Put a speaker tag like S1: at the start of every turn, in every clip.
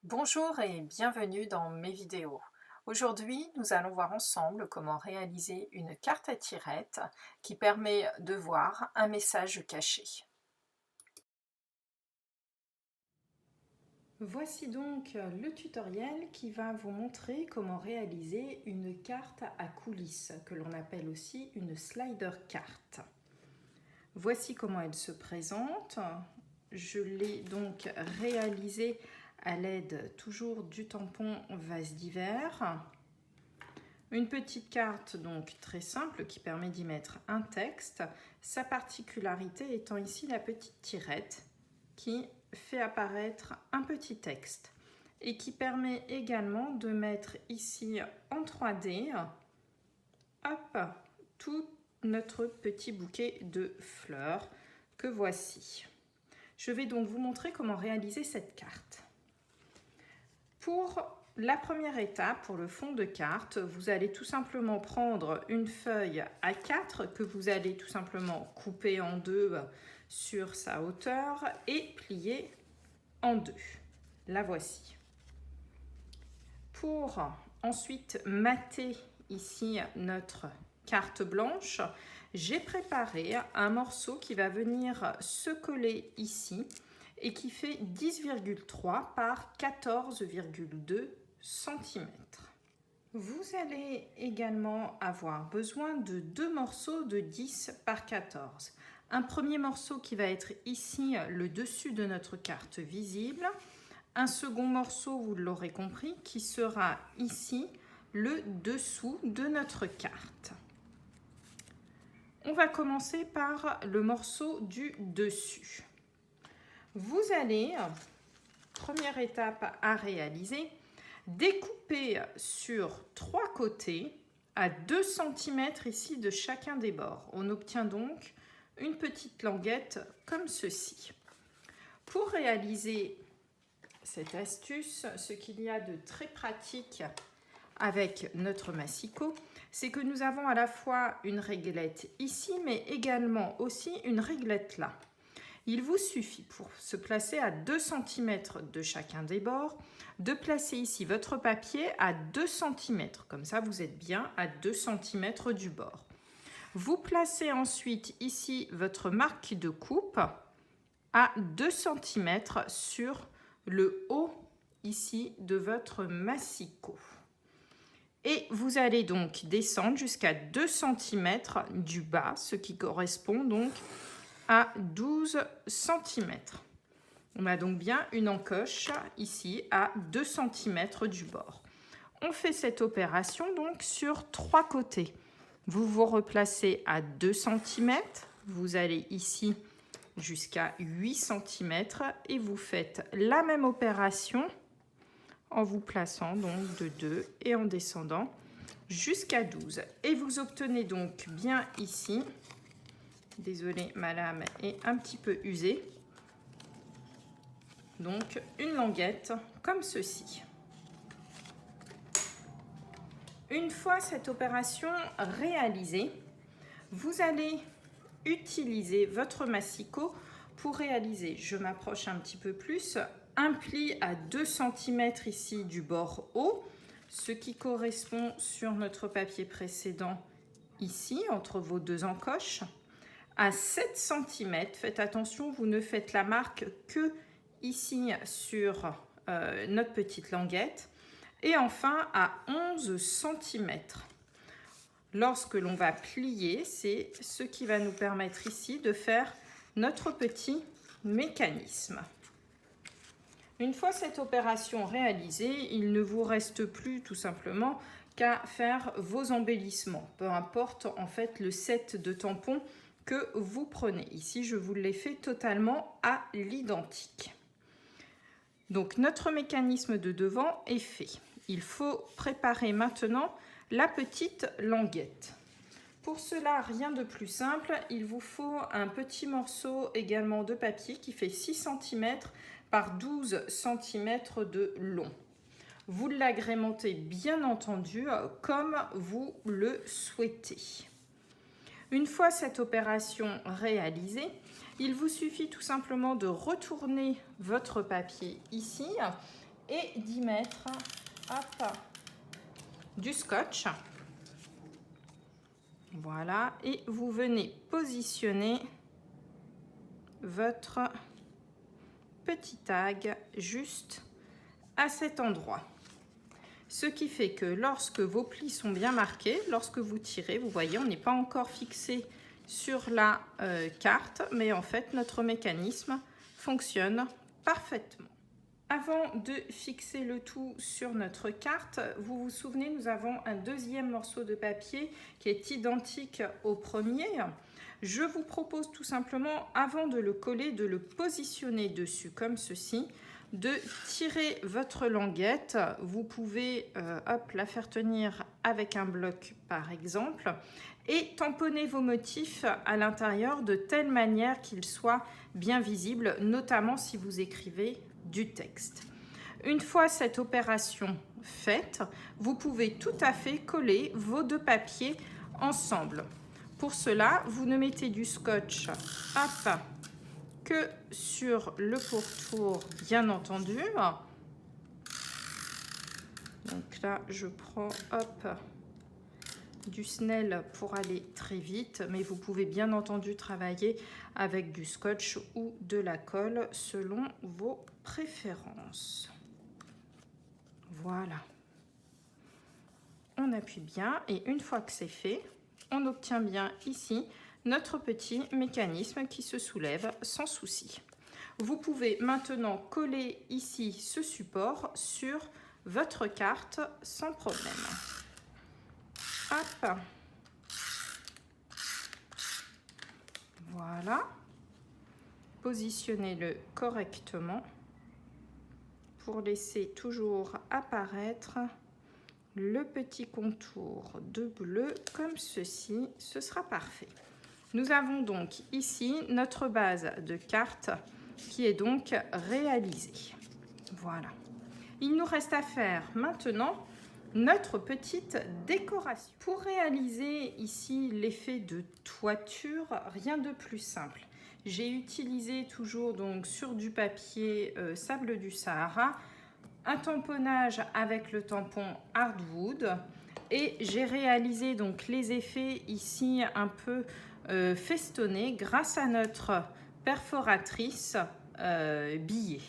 S1: Bonjour et bienvenue dans mes vidéos. Aujourd'hui, nous allons voir ensemble comment réaliser une carte à tirettes qui permet de voir un message caché. Voici donc le tutoriel qui va vous montrer comment réaliser une carte à coulisses, que l'on appelle aussi une slider carte. Voici comment elle se présente. Je l'ai donc réalisée à l'aide toujours du tampon vase d'hiver. Une petite carte donc très simple qui permet d'y mettre un texte. Sa particularité étant ici la petite tirette qui fait apparaître un petit texte et qui permet également de mettre ici en 3D hop, tout notre petit bouquet de fleurs que voici. Je vais donc vous montrer comment réaliser cette carte. Pour la première étape, pour le fond de carte, vous allez tout simplement prendre une feuille A4 que vous allez tout simplement couper en deux sur sa hauteur et plier en deux. La voici. Pour ensuite mater ici notre carte blanche, j'ai préparé un morceau qui va venir se coller ici et qui fait 10,3 par 14,2 cm. Vous allez également avoir besoin de deux morceaux de 10 par 14. Un premier morceau qui va être ici le dessus de notre carte visible. Un second morceau, vous l'aurez compris, qui sera ici le dessous de notre carte. On va commencer par le morceau du dessus. Vous allez, première étape à réaliser, découper sur trois côtés à 2 cm ici de chacun des bords. On obtient donc une petite languette comme ceci. Pour réaliser cette astuce, ce qu'il y a de très pratique avec notre massicot, c'est que nous avons à la fois une réglette ici, mais également aussi une réglette là. Il vous suffit, pour se placer à 2 cm de chacun des bords, de placer ici votre papier à 2 cm. Comme ça, vous êtes bien à 2 cm du bord. Vous placez ensuite ici votre marque de coupe à 2 cm sur le haut ici de votre massicot. Et vous allez donc descendre jusqu'à 2 cm du bas, ce qui correspond donc à 12 cm. On a donc bien une encoche ici à 2 cm du bord. On fait cette opération donc sur trois côtés. Vous vous replacez à 2 cm, vous allez ici jusqu'à 8 cm et vous faites la même opération en vous plaçant donc de 2 et en descendant jusqu'à 12. Et vous obtenez donc bien ici, désolée, ma lame est un petit peu usée, donc une languette comme ceci. Une fois cette opération réalisée, vous allez utiliser votre massicot pour réaliser, je m'approche un petit peu plus, un pli à 2 cm ici du bord haut, ce qui correspond sur notre papier précédent ici, entre vos deux encoches, à 7 cm. Faites attention, vous ne faites la marque que ici sur notre petite languette. Et enfin à 11 cm. Lorsque l'on va plier, c'est ce qui va nous permettre ici de faire notre petit mécanisme. Une fois cette opération réalisée, il ne vous reste plus tout simplement qu'à faire vos embellissements. Peu importe en fait le set de tampons que vous prenez. Ici, je vous l'ai fait totalement à l'identique. Donc notre mécanisme de devant est fait. Il faut préparer maintenant la petite languette. Pour cela, rien de plus simple, il vous faut un petit morceau également de papier qui fait 6 cm par 12 cm de long. Vous l'agrémentez bien entendu comme vous le souhaitez. Une fois cette opération réalisée, il vous suffit tout simplement de retourner votre papier ici et d'y mettre hop, du scotch. Voilà, et vous venez positionner votre petit tag juste à cet endroit. Ce qui fait que lorsque vos plis sont bien marqués, lorsque vous tirez, vous voyez, on n'est pas encore fixé sur la carte, mais en fait, notre mécanisme fonctionne parfaitement. Avant de fixer le tout sur notre carte, vous vous souvenez, nous avons un deuxième morceau de papier qui est identique au premier. Je vous propose tout simplement, avant de le coller, de le positionner dessus comme ceci, de tirer votre languette. Vous pouvez hop, la faire tenir avec un bloc par exemple et tamponner vos motifs à l'intérieur de telle manière qu'ils soient bien visibles, notamment si vous écrivez du texte. Une fois cette opération faite, vous pouvez tout à fait coller vos deux papiers ensemble. Pour cela, vous ne mettez du scotch hop, que sur le pourtour, bien entendu. Donc là, je prends hop, du Snell pour aller très vite, mais vous pouvez bien entendu travailler avec du scotch ou de la colle selon vos préférences. Voilà. On appuie bien et une fois que c'est fait, on obtient bien ici notre petit mécanisme qui se soulève sans souci. Vous pouvez maintenant coller ici ce support sur votre carte sans problème. Hop. Voilà. Positionnez-le correctement pour laisser toujours apparaître le petit contour de bleu comme ceci. Ce sera parfait. Nous avons donc ici notre base de carte qui est donc réalisée. Voilà. Il nous reste à faire maintenant notre petite décoration. Pour réaliser ici l'effet de toiture, rien de plus simple. J'ai utilisé toujours donc sur du papier sable du Sahara, un tamponnage avec le tampon Hardwood et j'ai réalisé donc les effets ici un peu festonnés grâce à notre perforatrice billet.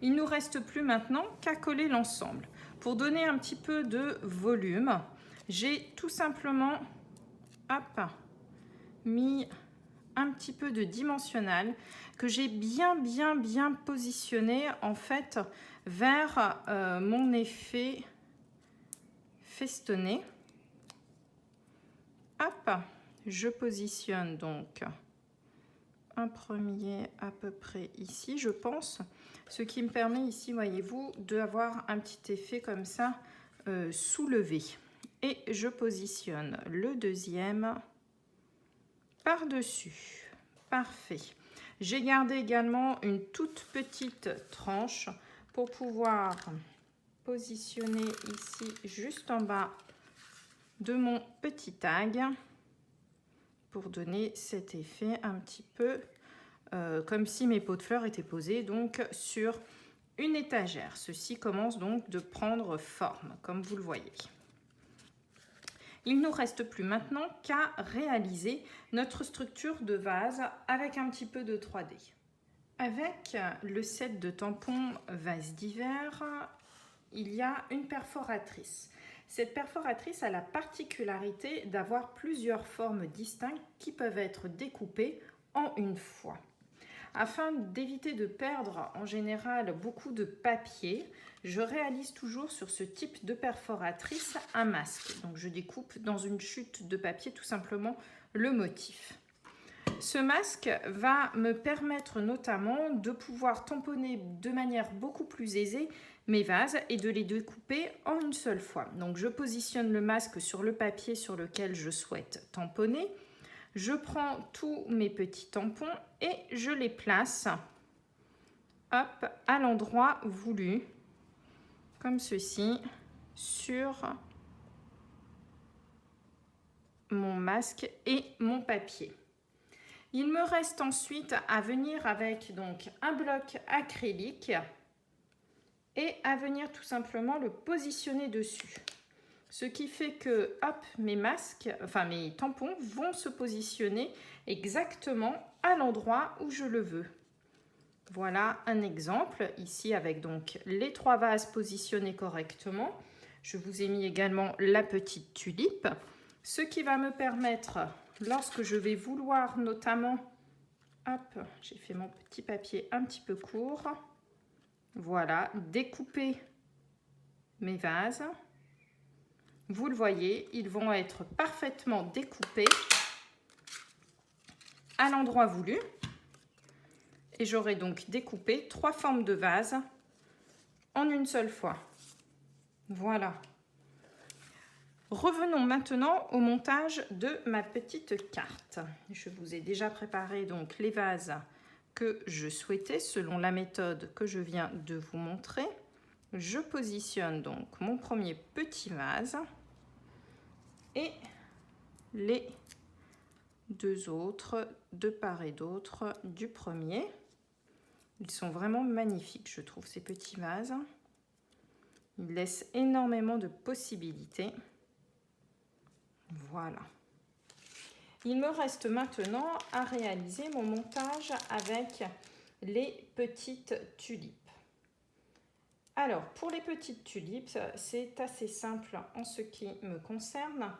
S1: Il ne nous reste plus maintenant qu'à coller l'ensemble. Pour donner un petit peu de volume, j'ai tout simplement hop, mis un petit peu de dimensionnel que j'ai bien positionné en fait vers mon effet festonné. Hop, je positionne donc un premier à peu près ici, je pense, ce qui me permet ici, voyez-vous, d'avoir un petit effet comme ça soulevé. Et je positionne le deuxième par-dessus. Parfait. J'ai gardé également une toute petite tranche pour pouvoir positionner ici juste en bas de mon petit tag pour donner cet effet un petit peu comme si mes pots de fleurs étaient posés donc sur une étagère. Ceci commence donc de prendre forme, comme vous le voyez. Il ne nous reste plus maintenant qu'à réaliser notre structure de vase avec un petit peu de 3D. Avec le set de tampons vase d'hiver, il y a une perforatrice. Cette perforatrice a la particularité d'avoir plusieurs formes distinctes qui peuvent être découpées en une fois. Afin d'éviter de perdre en général beaucoup de papier, je réalise toujours sur ce type de perforatrice un masque. Donc je découpe dans une chute de papier tout simplement le motif. Ce masque va me permettre notamment de pouvoir tamponner de manière beaucoup plus aisée mes vases et de les découper en une seule fois. Donc je positionne le masque sur le papier sur lequel je souhaite tamponner. Je prends tous mes petits tampons et je les place hop, à l'endroit voulu, comme ceci, sur mon masque et mon papier. Il me reste ensuite à venir avec donc un bloc acrylique et à venir tout simplement le positionner dessus. Ce qui fait que, hop, mes masques, enfin mes tampons vont se positionner exactement à l'endroit où je le veux. Voilà un exemple ici avec donc les 3 vases positionnés correctement. Je vous ai mis également la petite tulipe, ce qui va me permettre, lorsque je vais vouloir notamment, hop, j'ai fait mon petit papier un petit peu court, voilà, découper mes vases. Vous le voyez, ils vont être parfaitement découpés à l'endroit voulu. Et j'aurai donc découpé 3 formes de vase en une seule fois. Voilà. Revenons maintenant au montage de ma petite carte. Je vous ai déjà préparé donc les vases que je souhaitais selon la méthode que je viens de vous montrer. Je positionne donc mon premier petit vase et les 2 autres de part et d'autre du premier. Ils sont vraiment magnifiques, je trouve, ces petits vases. Ils laissent énormément de possibilités. Voilà. Il me reste maintenant à réaliser mon montage avec les petites tulipes. Alors, pour les petites tulipes, c'est assez simple en ce qui me concerne.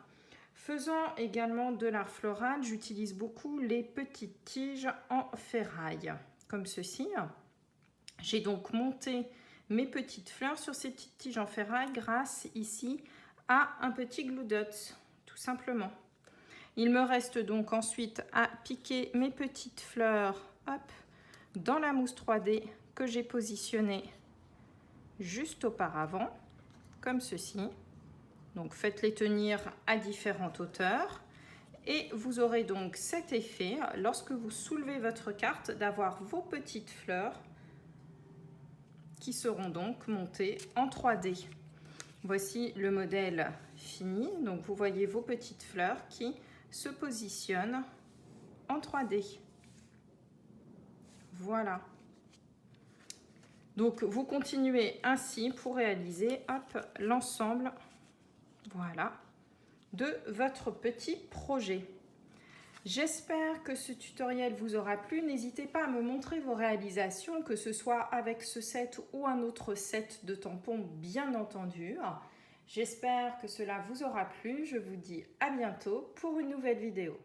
S1: Faisant également de l'art floral, j'utilise beaucoup les petites tiges en ferraille, comme ceci. J'ai donc monté mes petites fleurs sur ces petites tiges en ferraille grâce ici à un petit glue dots, tout simplement. Il me reste donc ensuite à piquer mes petites fleurs, hop, dans la mousse 3D que j'ai positionnée juste auparavant, comme ceci. Donc faites-les tenir à différentes hauteurs et vous aurez donc cet effet, lorsque vous soulevez votre carte, d'avoir vos petites fleurs qui seront donc montées en 3D. Voici le modèle fini. Donc vous voyez vos petites fleurs qui se positionnent en 3D. Voilà. Donc vous continuez ainsi pour réaliser l'ensemble, voilà, de votre petit projet. J'espère que ce tutoriel vous aura plu. N'hésitez pas à me montrer vos réalisations, que ce soit avec ce set ou un autre set de tampons, bien entendu. J'espère que cela vous aura plu. Je vous dis à bientôt pour une nouvelle vidéo.